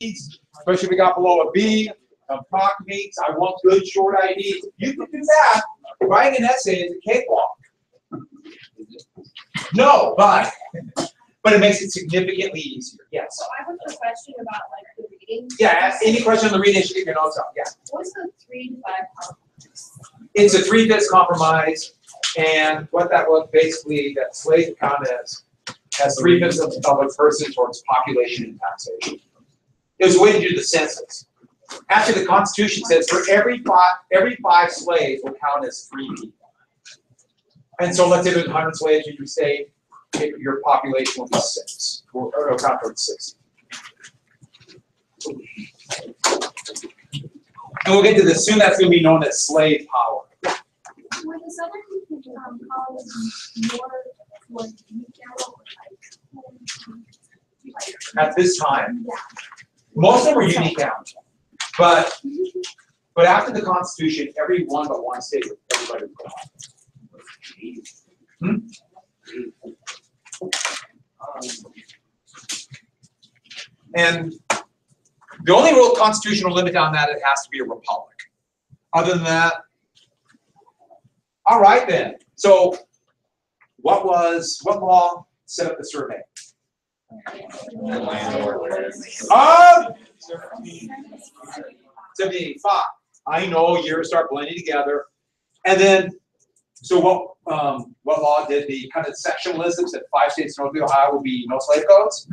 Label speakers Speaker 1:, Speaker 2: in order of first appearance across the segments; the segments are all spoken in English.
Speaker 1: especially if we got below a B, talk meets, I want good short IDs. You can do that. Writing an essay is a cakewalk. No, but it makes it significantly easier. Yes.
Speaker 2: So I have a question about like the reading.
Speaker 1: Yeah, any question on the reading, you can notes up. Yeah.
Speaker 2: What's the 3 to 5 compromise?
Speaker 1: It's a 3/5 compromise, and what that was basically that slaves count as 3/5 of a person towards population and taxation. It was a way to do the census. Actually, the Constitution says for every five slaves will count as 3 people. And so let's say there's 100 slaves in your state, your population will be 6, or count towards 60. And we'll get to this soon. That's going to be known as slave power.
Speaker 2: Were the Southern colonies more
Speaker 1: At this time,
Speaker 2: yeah.
Speaker 1: most of them were unique counties. But after the Constitution, every one but one state, everybody was gone. And the only real constitutional limit on that, it has to be a republic. Other than that, all right then. So what law set up the survey? 1785. I know years start blending together. And then, so what law did the kind of sectionalism said 5 states north of Ohio would be no slave codes?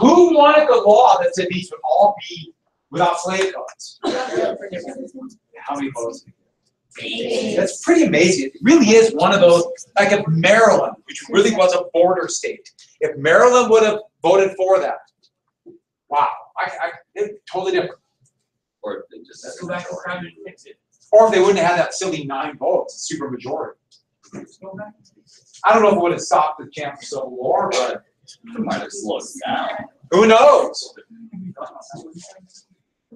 Speaker 1: Who wanted the law that said these would all be without slave codes? How many votes? That's pretty amazing. It really is one of those, like if Maryland, which really was a border state, if Maryland would have voted for that, wow, it's totally different.
Speaker 3: Or if they just
Speaker 4: Go back and try to fix it.
Speaker 1: Or if they wouldn't have had that silly 9 votes, super majority. I don't know if it would have stopped the chance for civil war, but
Speaker 3: it might have slowed down.
Speaker 1: who knows?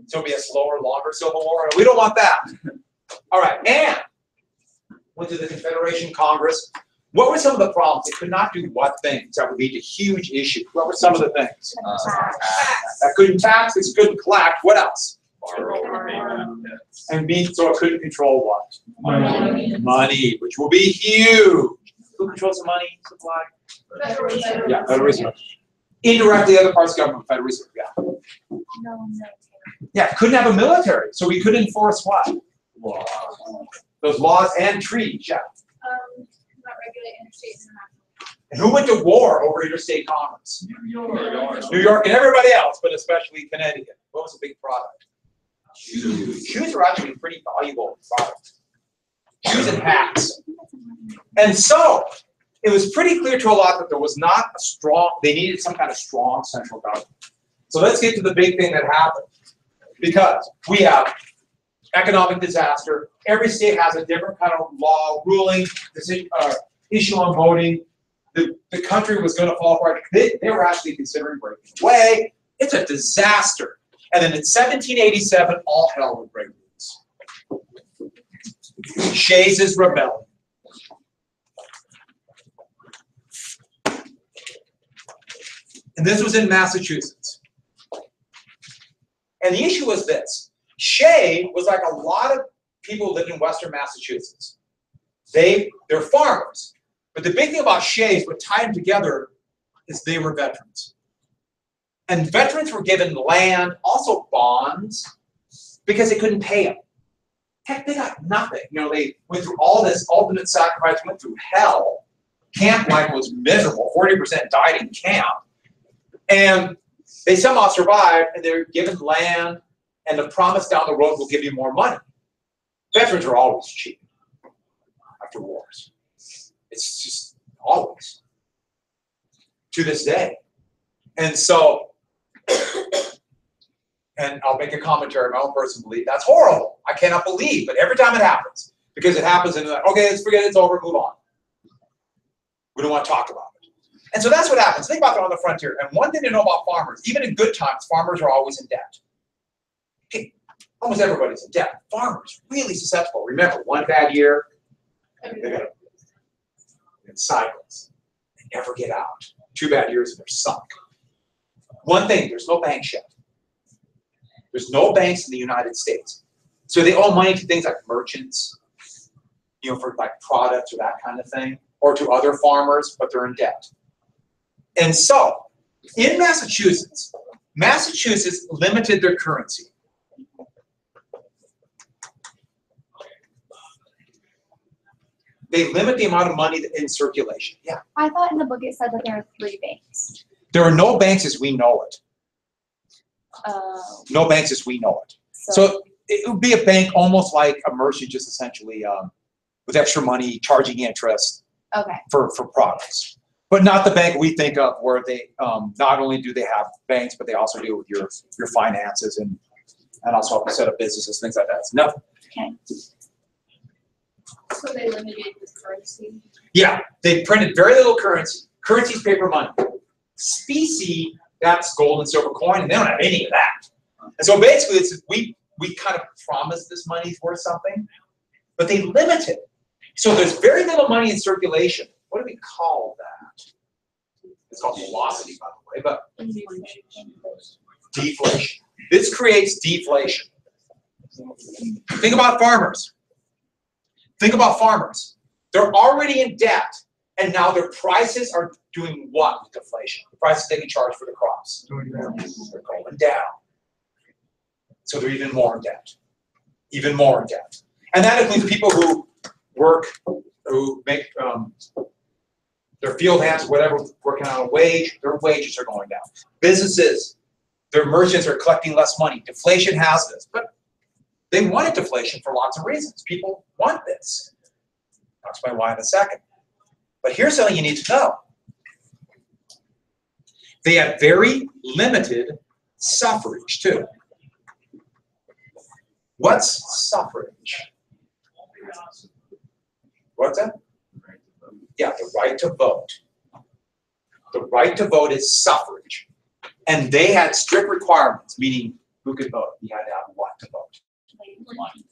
Speaker 1: So it'll be a slower, longer civil war. We don't want that. All right, and went to the Confederation Congress. What were some of the problems? They could not do what things that would lead to huge issues. What were some of the things? That couldn't tax, it couldn't collect. What else? And so it couldn't control what? Money, which will be huge. Who controls the money supply? Yeah, Federal Reserve. Indirectly, other parts of government, Federal Reserve. Yeah. Yeah, couldn't have a military, so we could enforce what? Laws. Those laws and treaties. Yeah.
Speaker 2: Not regulate interstate and international.
Speaker 1: And who went to war over interstate commerce? New York and everybody else, but especially Connecticut. What was a big product? Shoes. Shoes are actually a pretty valuable product. Shoes and hats. And so, it was pretty clear to a lot that there was not a strong, they needed some kind of strong central government. So let's get to the big thing that happened. Because we have economic disaster. Every state has a different kind of law, ruling, decision, issue on voting. The country was going to fall apart. They were actually considering breaking away. It's a disaster. And then in 1787, all hell would break loose. Shays Rebellion. And this was in Massachusetts. And the issue was this. Shay was like a lot of people who lived in Western Massachusetts. They're farmers. But the big thing about Shays, what tied them together, is they were veterans. And veterans were given land, also bonds, because they couldn't pay them. Heck, they got nothing. You know, they went through all this ultimate sacrifice, went through hell. Camp life was miserable. 40% died in camp. And they somehow survived, and they're given land, and the promise down the road will give you more money. Veterans are always cheap after wars. It's just always. To this day. And so, and I'll make a commentary, my own personal belief, that's horrible. I cannot believe, but every time it happens, because it happens and like, okay, let's forget it, it's over, move on. We don't want to talk about it. And so that's what happens. Think about that on the frontier. And one thing to know about farmers, even in good times, farmers are always in debt. Okay, almost everybody's in debt. Farmers, really susceptible. Remember, one bad year, they cycles. They never get out. 2 bad years and they're sunk. One thing, there's no banks yet. There's no banks in the United States. So they owe money to things like merchants, you know, for like products or that kind of thing, or to other farmers, but they're in debt. And so, in Massachusetts, Massachusetts limited their currency. They limit the amount of money in circulation. Yeah.
Speaker 2: I thought in the book it said that there are 3 banks.
Speaker 1: There are no banks as we know it. No banks as we know it. So it would be a bank almost like a merchant, just essentially with extra money, charging interest for products. But not the bank we think of where they not only do they have banks, but they also deal with your finances and also help set up businesses, things like that. It's nothing.
Speaker 2: Okay.
Speaker 4: So they limited the currency?
Speaker 1: Yeah, they printed very little currency. Currency is paper money. Specie, that's gold and silver coin, and they don't have any of that. And so basically, it's we kind of promise this money is worth something, but they limit it. So there's very little money in circulation. What do we call that? It's called velocity, by the way, but deflation. This creates deflation. Think about farmers. Think about farmers. They're already in debt, and now their prices are doing what with deflation? The prices they can charge for the crops. They're going down. So they're even more in debt. Even more in debt. And that includes people who work, who make their field hands, whatever, working on a wage, their wages are going down. Businesses, their merchants are collecting less money. Deflation has this, but they wanted deflation for lots of reasons. People want this. I'll explain why in a second. But here's something you need to know. They had very limited suffrage, too. What's suffrage? What's that? Yeah, the right to vote. The right to vote is suffrage. And they had strict requirements, meaning who could vote. You had to have what to vote.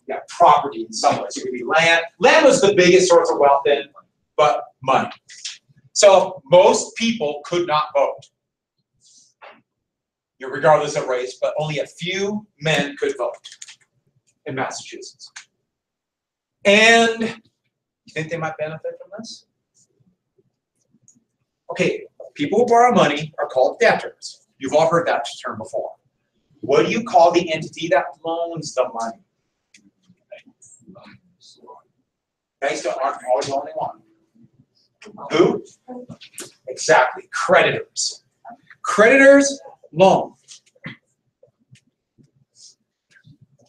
Speaker 1: Yeah, property in some ways. It could be land. Land was the biggest source of wealth then, but money. So most people could not vote, regardless of race, but only a few men could vote in Massachusetts. And you think they might benefit from this? Okay, people who borrow money are called debtors. You've all heard that term before. What do you call the entity that loans the money? Banks aren't always the only one. Who? Exactly, creditors. Creditors loan.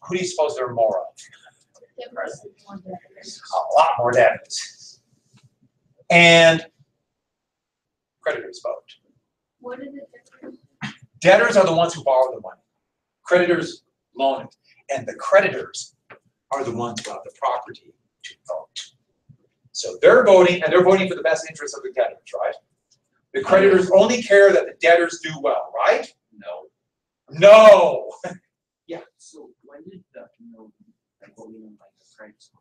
Speaker 1: Who do you suppose there are more of? A lot more debtors. And creditors vote.
Speaker 4: What is the difference?
Speaker 1: Debtors are the ones who borrow the money. Creditors loan it. And the creditors are the ones who have the property to vote. So they're voting, and they're voting for the best interest of the debtors, right? The creditors only care that the debtors do well, right?
Speaker 3: No.
Speaker 1: No. Yeah.
Speaker 3: So when did the voting on like the Franks?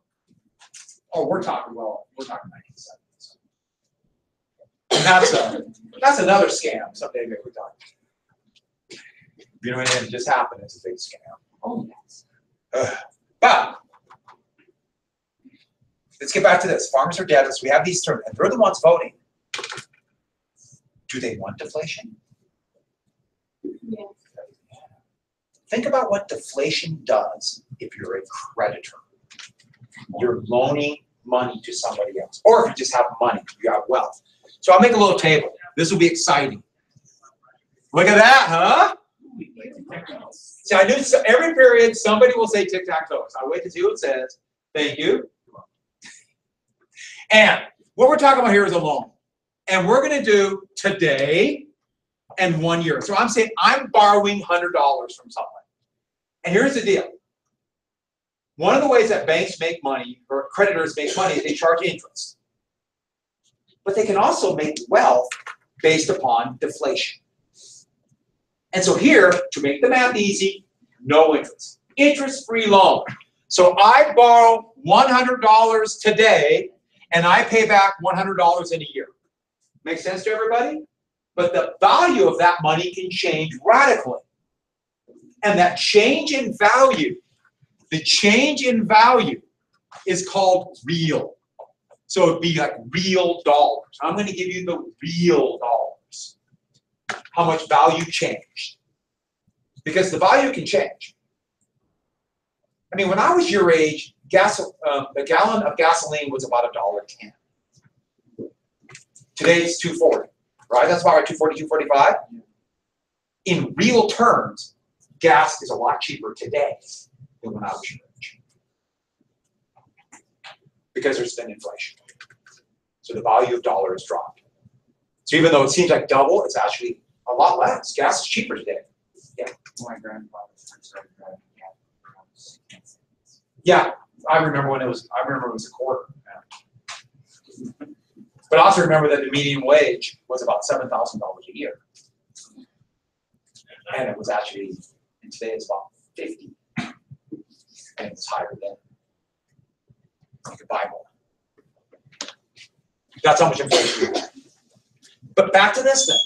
Speaker 1: Oh, we're talking 1970s. And that's another scam. Someday maybe we're talking. You know what I mean? It just happened. It's a big scam.
Speaker 3: Oh yes.
Speaker 1: But let's get back to this. Farmers are debtors. We have these terms, and they're the ones voting. Do they want deflation?
Speaker 4: Yeah.
Speaker 1: Think about what deflation does if you're a creditor. You're loaning money to somebody else. Or if you just have money, you have wealth. So I'll make a little table. This will be exciting. Look at that, huh? See, I knew every period somebody will say tic-tac-toe. So I'll wait to see what it says. Thank you. And what we're talking about here is a loan. And we're going to do today and 1 year. So I'm saying I'm borrowing $100 from someone. And here's the deal. One of the ways that banks make money, or creditors make money, is they charge interest. But they can also make wealth based upon deflation. And so here, to make the math easy, no interest. Interest-free loan. So I borrow $100 today, and I pay back $100 in a year. Make sense to everybody? but the value of that money can change radically. And that change in value, the change in value is called real. So it'd be like real dollars. I'm going to give you the real dollars. How much value changed. Because the value can change. I mean, when I was your age, a gallon of gasoline was about $1.10. Today it's $2.40, right? That's about right, $2.40, $2.45. In real terms, gas is a lot cheaper today than when I was your age. Because there's been inflation. So the value of dollar has dropped. So even though it seems like double, it's actually a lot less. Gas is cheaper today. Yeah.
Speaker 3: My grandfather started driving gas around 16 cents.
Speaker 1: Yeah, I remember it was a quarter. Yeah. But I also remember that the median wage was about $7,000 a year. And it was actually, and today it's about 50. And it's higher then. You could buy more. That's how much inflation we have. But back to this thing.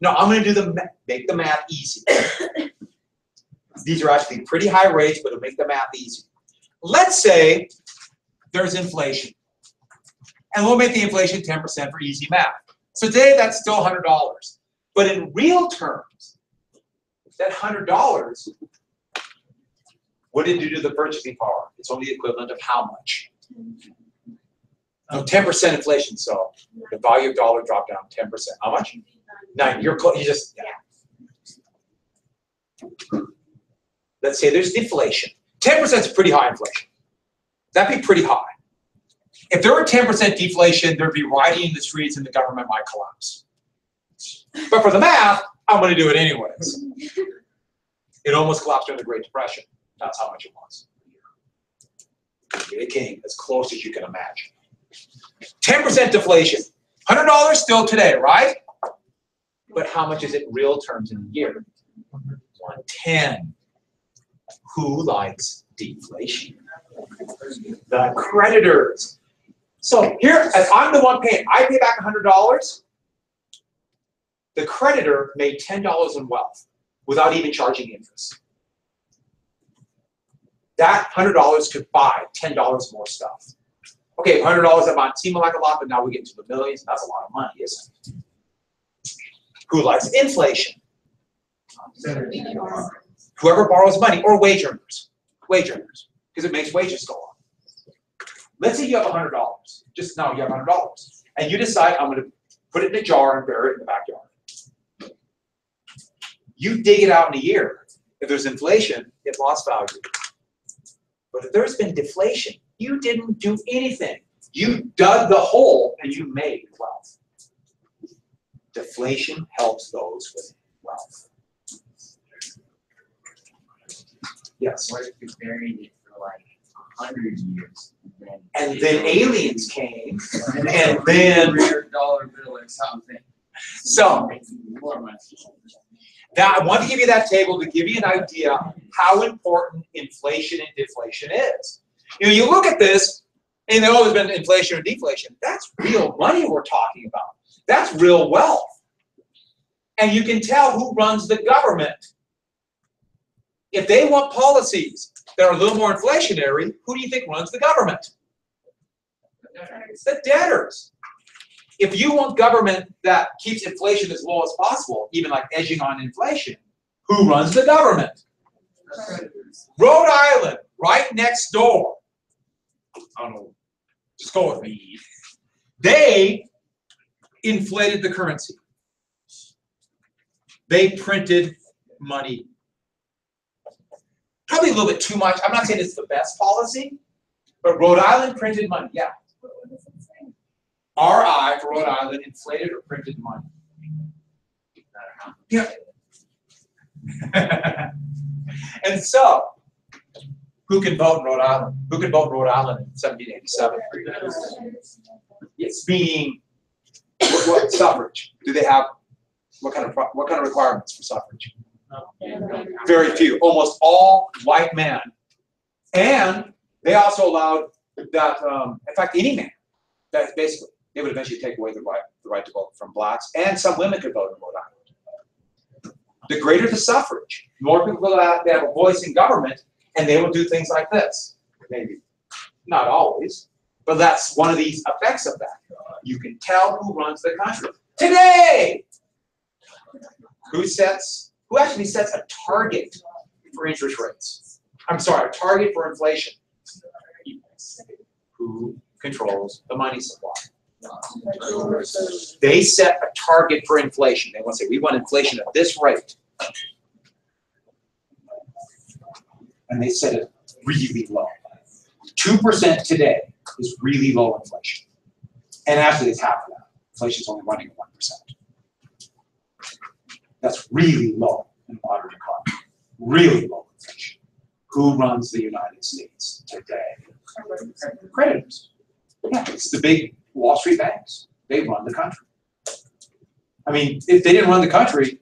Speaker 1: No, I'm going to do make the math easy. These are actually pretty high rates, but it'll make the math easy. Let's say there's inflation. And we'll make the inflation 10% for easy math. So today that's still $100. But in real terms, that $100, what did it do to the purchasing power? It's only the equivalent of how much? No, 10% inflation, so the value of dollar dropped down 10%. How much? 9. You're close. You just, yeah. Let's say there's deflation. 10% is pretty high inflation. That'd be pretty high. If there were 10% deflation, there'd be rioting in the streets and the government might collapse. But for the math, I'm going to do it anyways. It almost collapsed during the Great Depression. That's how much it was. It came as close as you can imagine. 10% deflation. $100 still today, right? But how much is it in real terms in a year? 110. Who likes deflation? The creditors. So here, as I'm the one paying, I pay back $100. The creditor made $10 in wealth without even charging interest. That $100 could buy $10 more stuff. Okay, $100 that might seem like a lot, but now we get into the millions. That's a lot of money, isn't it? Who likes inflation? Whoever borrows money, or wage earners. Wage earners, because it makes wages go up. Let's say you have $100. Just now you have $100. And you decide, I'm going to put it in a jar and bury it in the backyard. You dig it out in a year. If there's inflation, it lost value. But if there's been deflation, you didn't do anything. You dug the hole and you made wealth. Deflation helps those with wealth. Yes?
Speaker 3: What if you buried it for like 100 years?
Speaker 1: And then aliens came, and then
Speaker 3: $100 bill or something.
Speaker 1: so
Speaker 3: More money.
Speaker 1: now I want to give you that table to give you an idea how important inflation and deflation is. You know, you look at this, and there's always been inflation or deflation. That's real money we're talking about. That's real wealth. And you can tell who runs the government. If they want policies that are a little more inflationary, who do you think runs the government? It's the debtors. If you want government that keeps inflation as low as possible, even like edging on inflation, who runs the government? Rhode Island, right next door. I don't know. Just go with me. They inflated the currency. They printed money. Probably a little bit too much. I'm not saying it's the best policy, but Rhode Island printed money. Yeah.
Speaker 2: What does it say?
Speaker 1: RI for Rhode Island inflated or printed money. Yeah. And so, who can vote in Rhode Island? Who can vote in Rhode Island in 1787? It's being what suffrage? Do they have what kind of requirements for suffrage? Very few. Almost all white men, and they also allowed that. In fact, any man. That's basically They would eventually take away the right to vote from blacks, and some women could vote in Rhode Island. The greater the suffrage, more people will have a voice in government, and they will do things like this. Maybe. Not always, but that's one of these effects of that. You can tell who runs the country. Today! Who actually sets a target for interest rates? I'm sorry, a target for inflation. Who controls the money supply? They set a target for inflation. They want to say, we want inflation at this rate. And they set it really low. 2% today is really low inflation. And actually it's half of that. Inflation is only running at 1%. That's really low in a modern economy. Really low inflation. Who runs the United States today? Creditors. Yeah, it's the big Wall Street banks. They run the country. I mean, if they didn't run the country,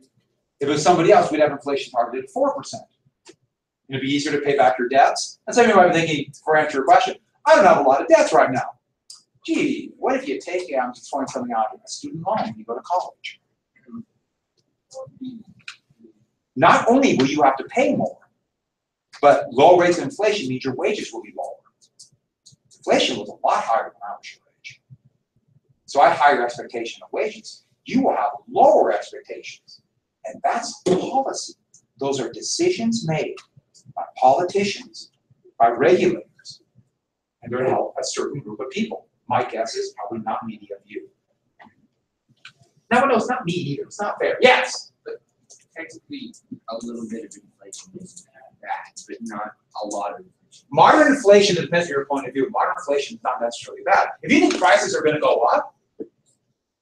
Speaker 1: if it was somebody else, we'd have inflation targeted at 4%. It'd be easier to pay back your debts. And some of you might be thinking, for answer your question, I don't have a lot of debts right now. Gee, what if you take, I'm just throwing something out, a student loan when you go to college? Not only will you have to pay more, but low rates of inflation means your wages will be lower. Inflation was a lot higher when I was your age. So I had higher expectation of wages. You will have lower expectations. And that's policy. Those are decisions made by politicians, by regulators, and they're to help a certain group of people. My guess is probably not many of you. No, it's not me either. It's not fair. Yes.
Speaker 3: But technically, a little bit of inflation isn't that bad, but not a lot of inflation.
Speaker 1: Modern inflation, it depends on your point of view. Modern inflation is not necessarily bad. If you think prices are going to go up,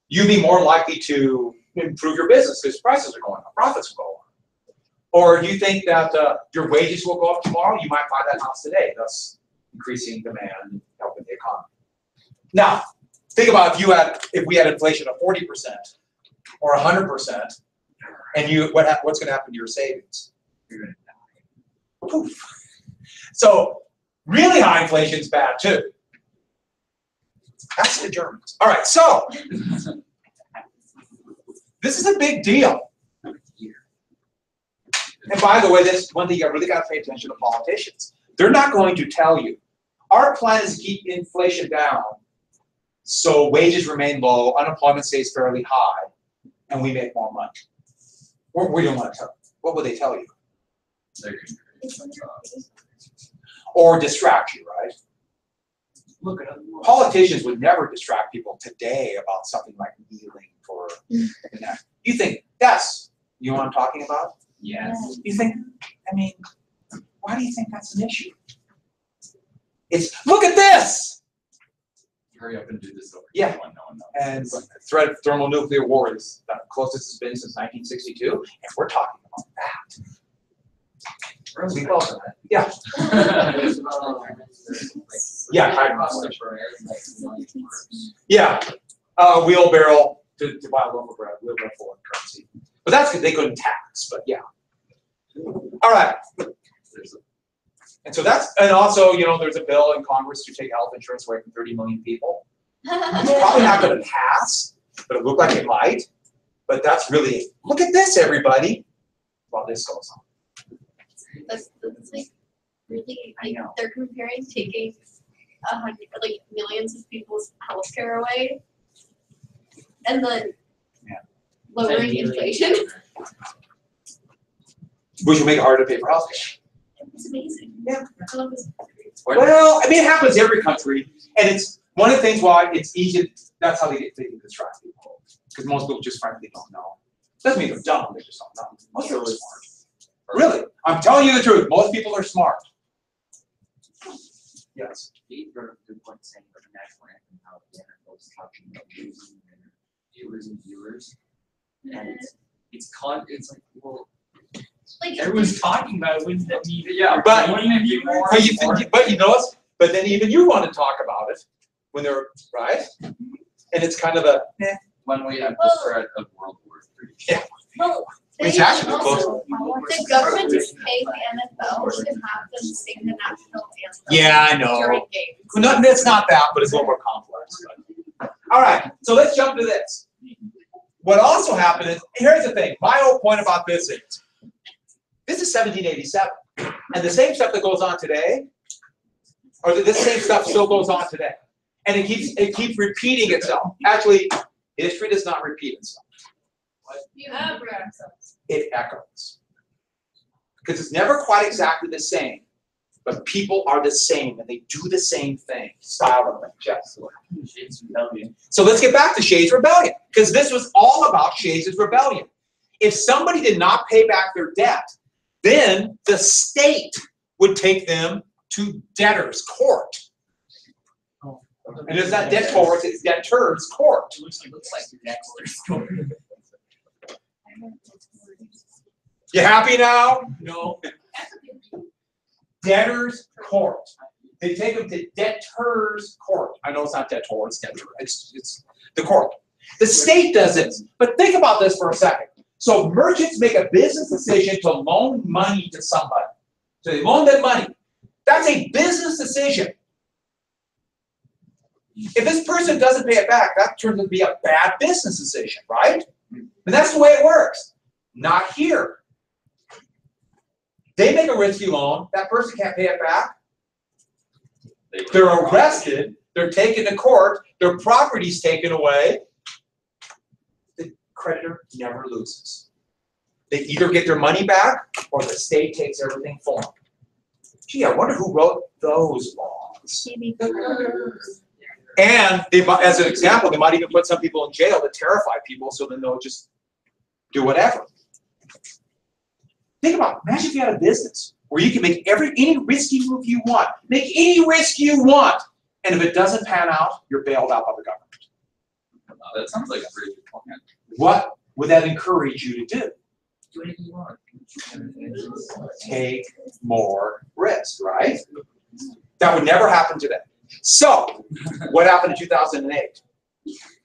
Speaker 1: you'd be more likely to improve your business because prices are going up, profits will go up. Or you think that your wages will go up tomorrow, you might buy that house today, thus increasing demand and helping the economy. Now, think about if we had inflation of 40% or 100%, and what's going to happen to your savings?
Speaker 3: You're going to die.
Speaker 1: Poof. So really high inflation is bad too. That's the Germans. All right, so this is a big deal. And by the way, this one thing you really got to pay attention to politicians. They're not going to tell you, our plan is to keep inflation down so wages remain low, unemployment stays fairly high, and we make more money. We don't want to tell you. What would they tell you? Or distract you, right? Look, politicians would never distract people today about something like kneeling for the neck. You think, that's you know what I'm talking about?
Speaker 3: Yes.
Speaker 1: You think, I mean, why do you think that's an issue? It's, look at this!
Speaker 3: Hurry up and do this over.
Speaker 1: Yeah.
Speaker 3: No one knows.
Speaker 1: And the threat of thermonuclear war is the closest it's been since 1962, and we're talking about that. We close on that. Yeah. Yeah, hydrogen. Yeah. Wheelbarrow to buy a loaf of bread, wheelbarrow full of currency. But that's because they couldn't tax, but yeah. All right. And so and also, there's a bill in Congress to take health insurance away from 30 million people. It's probably not going to pass, but it looked like it might. But that's really, look at this, everybody, while this goes on.
Speaker 4: That's like really,
Speaker 3: I know.
Speaker 4: they're comparing taking millions of people's healthcare away and then lowering inflation.
Speaker 1: Which will make it harder to pay for healthcare.
Speaker 4: It's amazing.
Speaker 1: Yeah.
Speaker 4: I love this.
Speaker 1: Well, I mean, it happens in every country, and it's one of the things why it's easy. That's how they can distract people, because most people just frankly don't know. Doesn't mean they're dumb; they just don't know. Most people are smart. Really, I'm telling you the truth. Most people are smart. Yes.
Speaker 3: He brought up a good point saying about the national anthem, how the NFL is talking about losing their viewers and viewers, and it's like, well,
Speaker 4: Like,
Speaker 3: everyone's talking about it. Wouldn't that mean?
Speaker 1: Yeah, but
Speaker 3: wouldn't it be more?
Speaker 1: But you know what? But then even you want to talk about it when they're right, and it's kind of a
Speaker 3: One way I prefer a World War III.
Speaker 1: Yeah.
Speaker 4: well,
Speaker 1: It's
Speaker 4: they
Speaker 1: actually
Speaker 4: also, the government is paying the NFL to have them sing the national anthem
Speaker 1: Yeah, I know.
Speaker 4: during games.
Speaker 1: It's not that, but it's a little more complex. But All right, so let's jump to this. What also happened is, here's the thing. My whole point about this is 1787, and the same stuff that goes on today, or this same stuff still goes on today, and it keeps repeating itself. Actually, history does not repeat itself.
Speaker 2: You have read
Speaker 1: It echoes, because it's never quite exactly the same, but people are the same and they do the same thing. Style of Shays Rebellion. So let's get back to Shays Rebellion, because this was all about Shays Rebellion. If somebody did not pay back their debt, then the state would take them to debtor's court. And it's not debt court, it's debtor's court.
Speaker 3: It looks like your neck court.
Speaker 1: You happy now?
Speaker 3: No.
Speaker 1: Debtor's court. They take them to debtor's court. I know it's not debtor, it's debtor. It's the court. The state does it. But think about this for a second. So merchants make a business decision to loan money to somebody. So they loan them money. That's a business decision. If this person doesn't pay it back, that turns out to be a bad business decision, right? And that's the way it works. Not here. They make a risky loan. That person can't pay it back. They're arrested. They're taken to court. Their property's taken away. The creditor never loses. They either get their money back or the state takes everything for them. Gee, I wonder who wrote those laws. And they, as an example, they might even put some people in jail to terrify people so then they'll just do whatever. Think about it. Imagine if you had a business where you can make any risky move you want. Make any risk you want. And if it doesn't pan out, you're bailed out by the government.
Speaker 3: That sounds like a pretty good plan.
Speaker 1: What would that encourage you to do?
Speaker 3: Do anything you want.
Speaker 1: Take more risk, right? That would never happen today. So, what happened in 2008?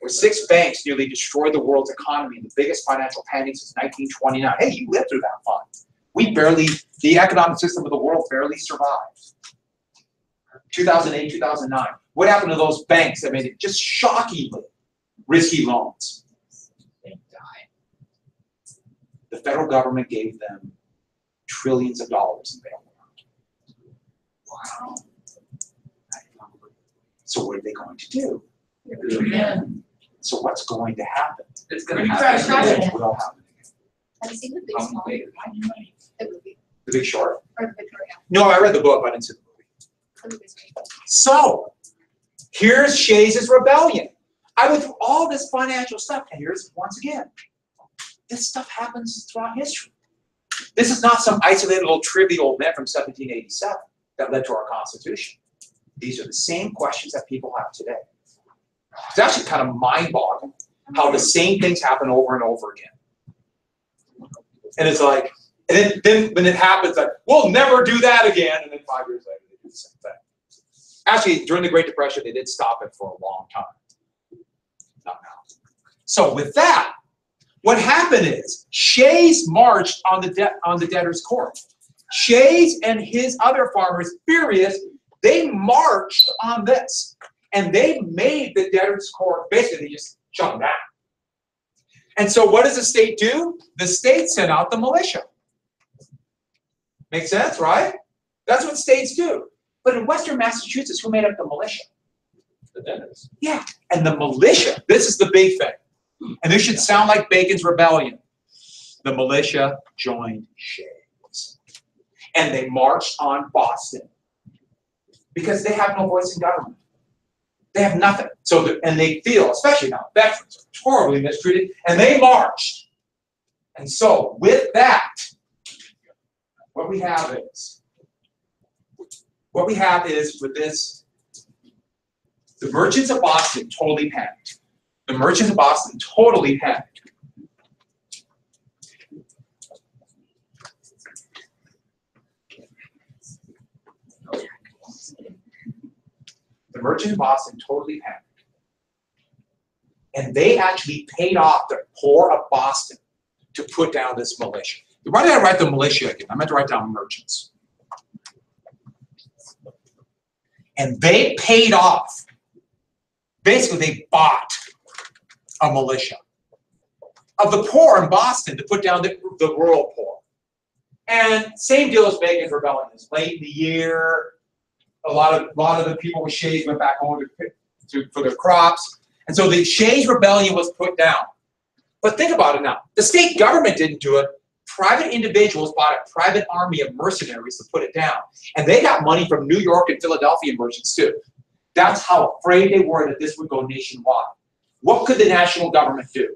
Speaker 1: Where 6 banks nearly destroyed the world's economy, the biggest financial panic since 1929. Hey, you lived through that fun. The economic system of the world barely survived. 2008, 2009. What happened to those banks that made it just shockingly risky loans? They died. The federal government gave them trillions of dollars in bailout. Wow. So what are they going to do?
Speaker 3: Yeah.
Speaker 1: So what's going to happen?
Speaker 3: It's going to happen.
Speaker 1: It will happen.
Speaker 4: Have you seen the big small? The movie.
Speaker 1: The Big Short?
Speaker 4: Or the Victoria.
Speaker 1: No, I read the book, but I didn't see the movie.
Speaker 4: The movie's great.
Speaker 1: So, here's Shays' Rebellion. I went through all this financial stuff, and here's, once again, this stuff happens throughout history. This is not some isolated little trivial event from 1787 that led to our Constitution. These are the same questions that people have today. It's actually kind of mind-boggling how the same things happen over and over again. And it's like, and then when it happens, like, we'll never do that again, and then 5 years later, they do the same thing. Actually, during the Great Depression, they did stop it for a long time. Not now. So with that, what happened is, Shays marched on the debtor's court. Shays and his other farmers, furious, they marched on this. And they made the debtor's court, basically, they just shut them down. And so what does the state do? The state sent out the militia. Make sense, right? That's what states do. But in Western Massachusetts, who made up the militia?
Speaker 3: The debtors.
Speaker 1: Yeah, and the militia, this is the big thing. And this should sound like Bacon's Rebellion. The militia joined Shays. And they marched on Boston. Because they have no voice in government. They have nothing. So, and they feel, especially now, veterans are horribly mistreated, and they marched. And so, with that, what we have is with this, the merchants of Boston totally panicked. The merchants of Boston totally panicked. The merchants of Boston totally panicked. And they actually paid off the poor of Boston to put down this militia. Why did I write the militia again? I meant to write down merchants. And they paid off Basically, they bought a militia of the poor in Boston to put down the rural poor. And same deal as Megan's Rebellion. It's late in the year. A lot of the people with Shays went back home for their crops. And so the Shays Rebellion was put down. But think about it now. The state government didn't do it. Private individuals bought a private army of mercenaries to put it down. And they got money from New York and Philadelphia merchants too. That's how afraid they were that this would go nationwide. What could the national government do?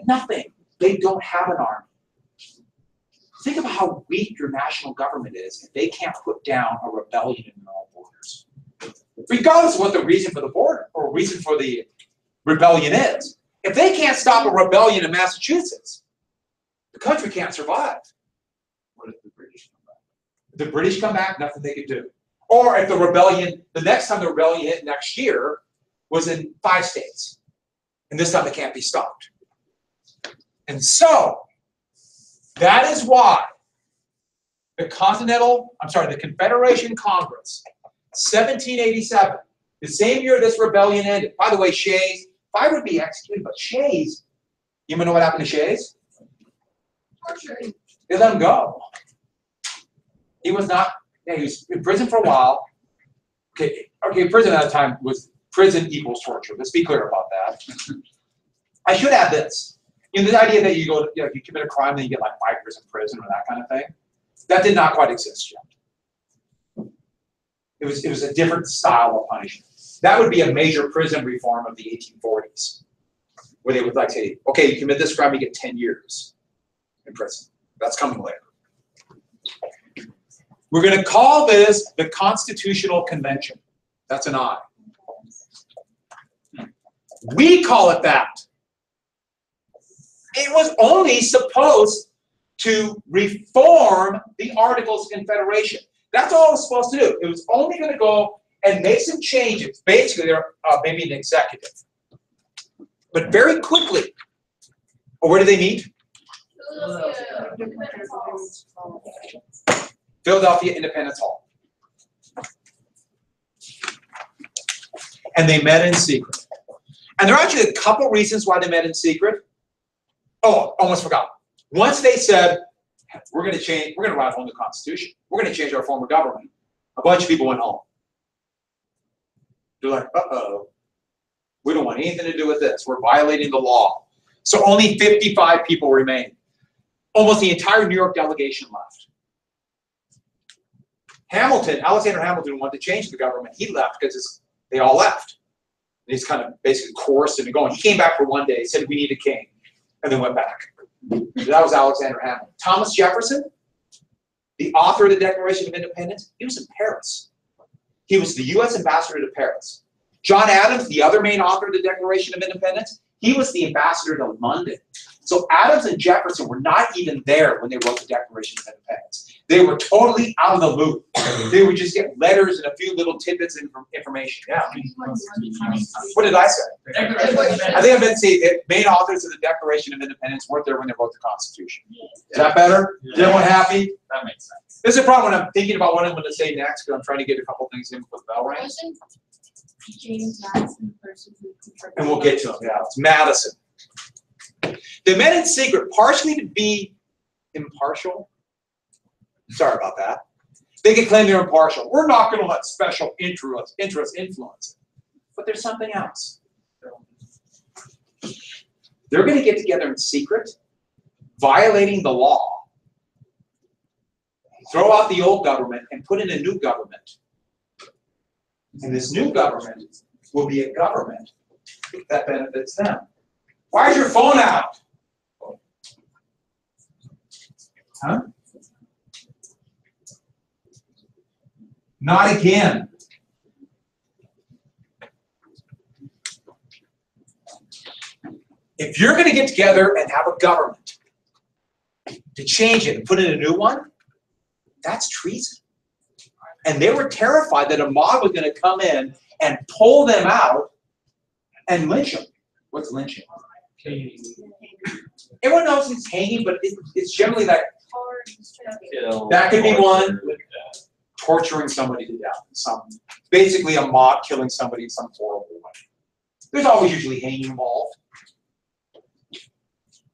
Speaker 1: Nothing. They don't have an army. Think about how weak your national government is if they can't put down a rebellion in their own borders. Regardless of what the reason for the border or reason for the rebellion is. If they can't stop a rebellion in Massachusetts, the country can't survive.
Speaker 3: What if the British come back?
Speaker 1: If the British come back, nothing they could do. Or if the rebellion, the next time the rebellion hit next year was in 5 states. And this time it can't be stopped. And so, that is why the Confederation Congress, 1787, the same year this rebellion ended. By the way, Shays, if I would be executed, but Shays, you know what happened to Shays? They let him go. He was not, yeah, he was in prison for a while. Okay, prison at the time was prison equals torture. Let's be clear about that. I should add this. You know, the idea that you go, you know, you commit a crime and you get like 5 years in prison or that kind of thing, that did not quite exist yet. It was a different style of punishment. That would be a major prison reform of the 1840s, where they would like say, okay, you commit this crime, you get 10 years in prison. That's coming later. We're going to call this the Constitutional Convention. That's an I. We call it that. It was only supposed to reform the Articles of Confederation. That's all it was supposed to do. It was only going to go and make some changes. Basically, they're maybe an executive. But very quickly, where do they meet? Philadelphia Independence Hall. And they met in secret. And there are actually a couple reasons why they met in secret. Oh, almost forgot. Once they said, we're going to write home the Constitution. We're going to change our form of government. A bunch of people went home. They're like, uh-oh. We don't want anything to do with this. We're violating the law. So only 55 people remained. Almost the entire New York delegation left. Alexander Hamilton wanted to change the government. He left because they all left. And he's kind of basically coerced into going. He came back for one day, said we need a king, and then went back. That was Alexander Hamilton. Thomas Jefferson, the author of the Declaration of Independence, he was in Paris. He was the U.S. ambassador to Paris. John Adams, the other main author of the Declaration of Independence, he was the ambassador to London. So Adams and Jefferson were not even there when they wrote the Declaration of Independence. They were totally out of the loop. They would just get letters and a few little tidbits of information. Yeah. What did I say? I think I meant to say the main authors of the Declaration of Independence weren't there when they wrote the Constitution. Is that better? Is everyone happy?
Speaker 3: That makes sense.
Speaker 1: This is a problem when I'm thinking about what I'm going to say next, because I'm trying to get a couple things in before the bell rings.
Speaker 2: James Madison versus
Speaker 1: And we'll get to them. Yeah, it's Madison. They met in secret, partially to be impartial. Sorry about that. They could claim they're impartial. We're not going to let special interests influence it. But there's something else. They're going to get together in secret, violating the law, throw out the old government, and put in a new government. And this new government will be a government that benefits them. Why is your phone out? Huh? Not again. If you're going to get together and have a government to change it and put in a new one, that's treason. And they were terrified that a mob was going to come in and pull them out and lynch them. What's lynching? Everyone knows it's hanging, but it's generally like, that could be one. torturing somebody to death, basically a mob killing somebody in some horrible way. There's always usually hanging involved.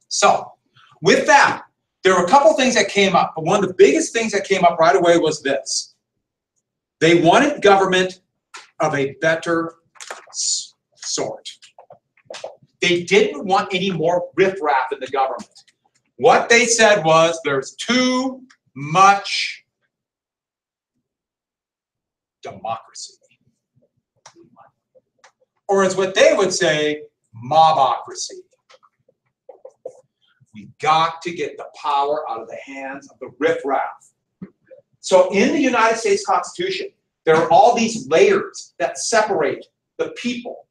Speaker 1: So, with that, there were a couple things that came up, but one of the biggest things that came up right away was this. They wanted government of a better sort. They didn't want any more riffraff in the government. What they said was there's too much democracy. Or as what they would say, mobocracy. We've got to get the power out of the hands of the riffraff. So in the United States Constitution, there are all these layers that separate the people,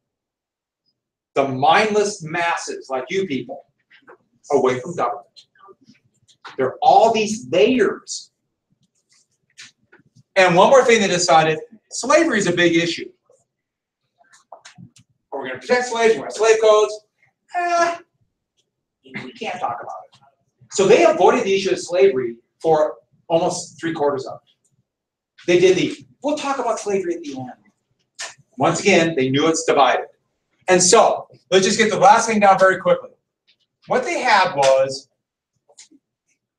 Speaker 1: the mindless masses like you people, away from government. There are all these layers. And one more thing they decided, slavery is a big issue. Are we going to protect slaves? We're going to have slave codes? We can't talk about it. So they avoided the issue of slavery for almost 3/4 of it. They did we'll talk about slavery at the end. Once again, they knew it's divided. And so, let's just get the last thing down very quickly. What they had was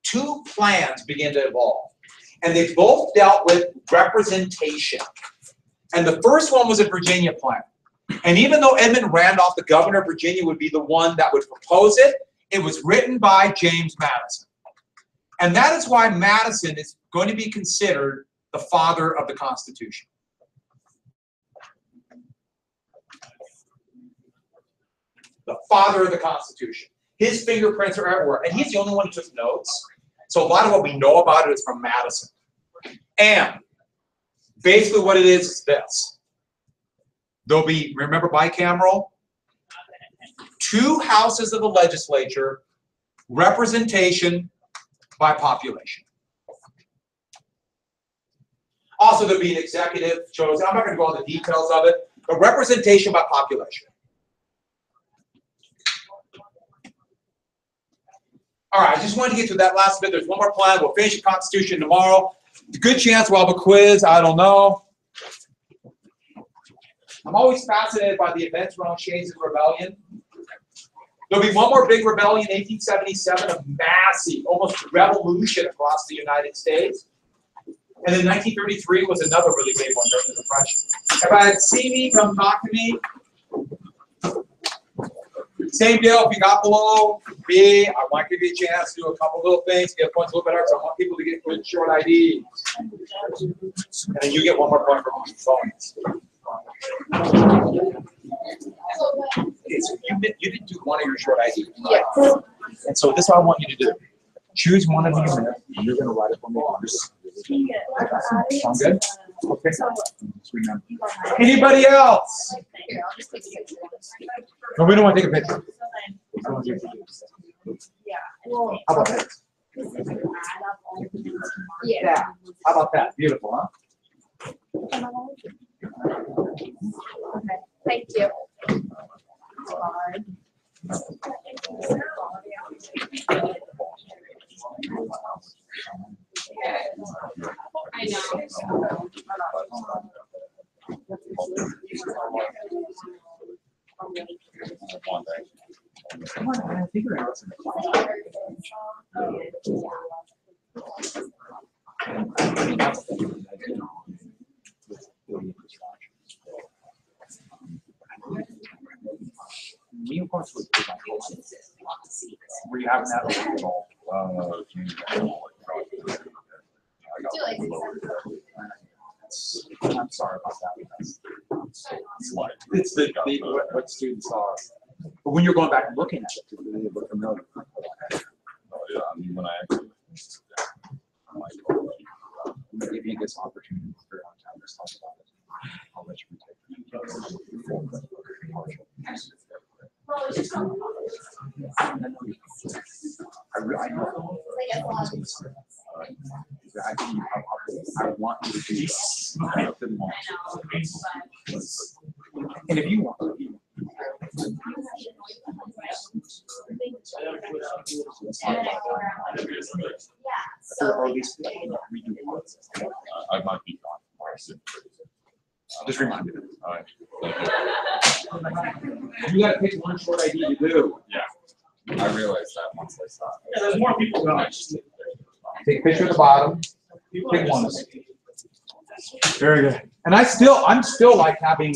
Speaker 1: two plans began to evolve. And they both dealt with representation. And the first one was a Virginia plan. And even though Edmund Randolph, the governor of Virginia, would be the one that would propose it, it was written by James Madison. And that is why Madison is going to be considered the father of the Constitution. The father of the Constitution. His fingerprints are everywhere. And he's the only one who took notes. So a lot of what we know about it is from Madison. And basically what it is this. There'll be, remember bicameral? 2 houses of the legislature, representation by population. Also, there'll be an executive chosen. I'm not going to go into the details of it, but representation by population. All right, I just wanted to get through that last bit. There's one more plan. We'll finish the Constitution tomorrow. It's a good chance we'll have a quiz. I don't know. I'm always fascinated by the events around Shays Rebellion. There'll be one more big rebellion in 1877, a massive, almost revolution across the United States. And then 1933 was another really big one during the Depression. If I had seen me, come talk to me. Same deal, if you got below B, I might give you a chance to do a couple little things, get points a little better, so I want people to get good short IDs. And then you get one more point for bonus. Okay, so you didn't do one of your short IDs, right? Yes. And so this is what I want you to do. Choose one of them and you're going to write it for me. Sound good? Okay. Anybody else? No, we don't want to take a picture. How about that? Yeah. How about that? Beautiful, huh?
Speaker 4: Okay, thank you.
Speaker 2: I know.
Speaker 1: Come on, man, figure it out. Me, of course, was were you having that? I'm sorry about that. It's what students are. But when you're going back and looking at it, they look familiar.
Speaker 5: Oh, yeah, I mean, when I actually, I'm like,
Speaker 1: We'll give you this opportunity to figure out time to talk about it. I'll let you take I know. I want you to be smart the most. And if you want to be. or at least redo it.
Speaker 5: I might be gone tomorrow, so.
Speaker 1: Just remind me.
Speaker 5: All right. Thank you.
Speaker 1: You gotta pick one short ID to do.
Speaker 5: Yeah, I realized that once I saw it.
Speaker 1: Yeah, there's more people going. Take a picture at the bottom, pick one. Very good. And I'm still like having,